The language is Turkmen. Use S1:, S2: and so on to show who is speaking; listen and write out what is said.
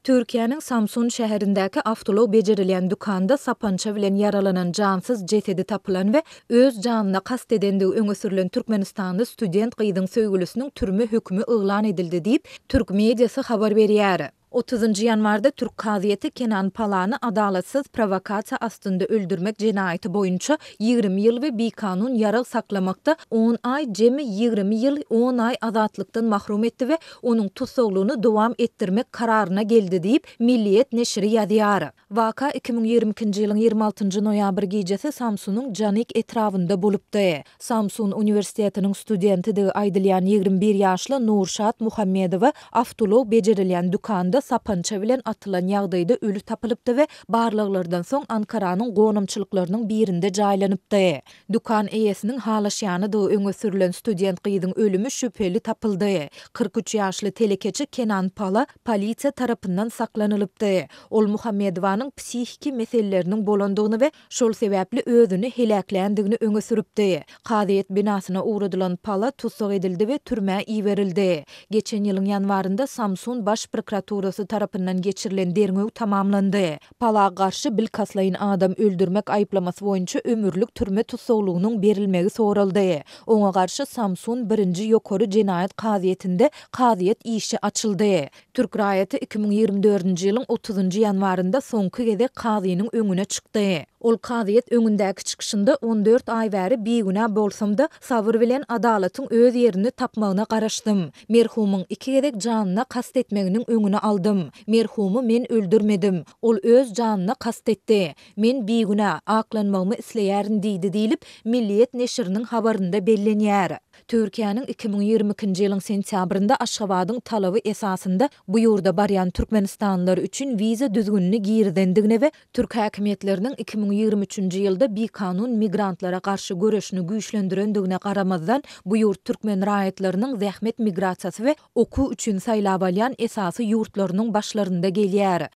S1: Türkiýanyň Samsun şäherindäki awtolog bejerilýän dukanda sapança bilen yaralanan jansız jesedi tapylan we öz janyna kast edendigi öňe sürülen Türkmenistanda student gyzyň söýgülisiniň türme hökmü yglan edildi diýip Türk mediasy habar berýär. 30 ýanwarda Türk kaziýeti Kenan Palany adalatsız provokasiýa astynda öldürmek jenaýaty boýunça 20 ýyl we bikanun ýarag saklamakda 10 ay jemi 20 ýyl 10 ay azatlykdan mahrum etdi we onuň tutsaglygyny dowam etdirmek kararyna geldi diýip Milliýet neşri ýazýar. Waka 2022-nji ýylyň 26-njy noýabr gecesi Samsunyň Janik etrafynda bolupdy. Samsun Universitetiniň studentidigi aýdylýan 21 ýaşly Nurşat Muhammedowa awtolog bejerilýän dukanda sapança bilen atylan ýagdaýda ölü tapylypdy we barlyklardan soň Ankaranyň gonamçylyklarynyň birinde jaýlanypdy. Dukan eýesiniň halaşýanydy öňe sürülen student gyzyň ölümi şüpheli tapyldy. 43 ýaşly telekeçi Kenan Pala polisiýa tarapyndan saklanylypdy. Ol Muhammedowanyň psihiki meseleleriniň bolandygyny we şol sebäpli özüni helaklandygyny öňe sürüpdi. Kaziýet binasyna uğradylan Pala tutsag edildi we türmäge iýerildi. Geçen ýylyň ýanwarynda Samsun baş prokuraturasy tarapyndan geçirilen derňöw tamamlandy. Pala garşy bilkaslaýyn adam öldürmek aýplamasy boýunça ömürlük türme tutsaglygynyň berilmegi soraldy. Oňa garşy Samsun 1-nji ýokary jenaýat kaziýetinde kaziýet işi açyldy. Türk raýaty 2024-nji ýylyň 30-njy ýanwarynda soňky gezek kazynyň öňüne çykdy. Ol kaziýet öňündäki çykyşynda 14 ay bäri beguna bolsam-da sabır bilen adalatyň öz ýerini tapmagyna garaşdym. Merhumyň iki gezek janyna kast etmeginiň öňüne aldym. Merhumy men öldürmedim. Ol öz janyna kast etdi. Men beguna aklanmagymy isleýärin diýdi diýilip Milliýet neşriniň habarynda bellenýär. Türkiýanyň 2022-nji ýylyň sentýabrynda Aşgabatyň talaby esasynda bu ýurda barýan Türkmenistanlylar üçin wiza düzgünlüğini girdendigine we Türk häkimetleriniň 2023-nji ýylda bikanun migrantlara garşy göreşini güýçlendirendigine garamazdan bu ýurt türkmen raýatlarynyň zähmet migrasiýasy we oku üçin saýlap alýan esasy ýurtlarynyň başlarynda gelýär.